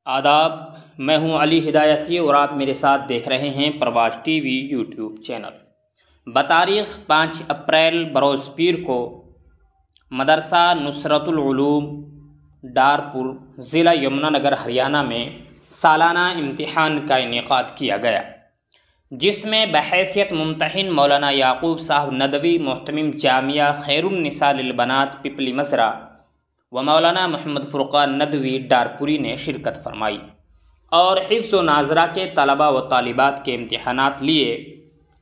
آداب، میں ہوں علی ہدایتی اور آپ میرے ساتھ دیکھ رہے ہیں Parwaz T V YouTube channel. بتاریخ 5 اپریل بروز پیر کو مدرسہ نصرت العلوم ڈارپور ضلع یمنا نگر ہریانہ میں سالانہ امتحان کا انعقاد کیا گیا، جس میں بحیثیت ممتحن مولانا یعقوب صاحب ندوی محتمم جامعہ خیر النساء للبنات پپلی مزرع و مولانا محمد فرقان ندوی ڈارپوری نے شرکت فرمائی اور حفظ و ناظرہ کے طلباء و طالبات کے امتحانات لیے۔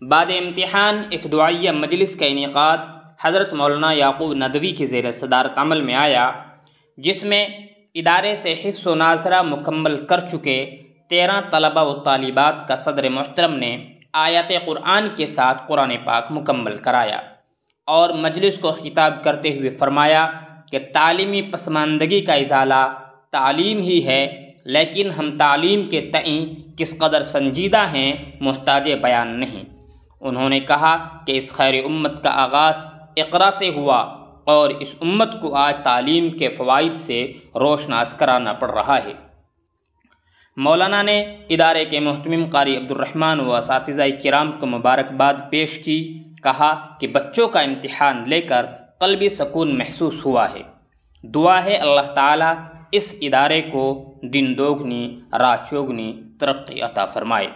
بعد امتحان ایک دعائیہ مجلس کا انعقاد حضرت مولانا یعقوب ندوی کی زیر صدارت عمل میں آیا، جس میں ادارے سے حفظ و ناظرہ مکمل کر چکے 13 طلباء و طالبات کا صدر محترم نے آیات قرآن کے ساتھ قرآن پاک مکمل کرایا اور مجلس کو خطاب کرتے ہوئے فرمایا کہ تعلیمی پسماندگی کا ازالہ تعلیم ہی ہے، لیکن ہم تعلیم کے تئیں کس قدر سنجیدہ ہیں محتاج بیان نہیں۔ انہوں نے کہا کہ اس خیر امت کا آغاز اقرا سے ہوا اور اس امت کو آج تعلیم کے فوائد سے روشناس کرانا پڑ رہا ہے۔ مولانا نے ادارے کے محتمم قاری عبدالرحمن و اساتذہ کرام کو مبارکباد پیش کی، کہا کہ بچوں کا امتحان لے کر قلبی سکون محسوس ہوا ہے۔ دعا ہے اللہ تعالیٰ اس ادارے کو دن دوگنی رات چوگنی ترقی عطا فرمائے۔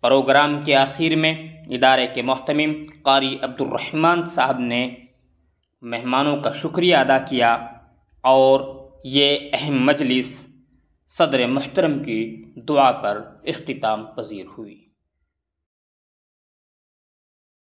پروگرام کے آخر میں ادارے کے محتمم قاری عبدالرحمن صاحب نے مہمانوں کا شکریہ ادا کیا اور یہ اہم مجلس صدر محترم کی دعا پر اختتام پذیر ہوئی۔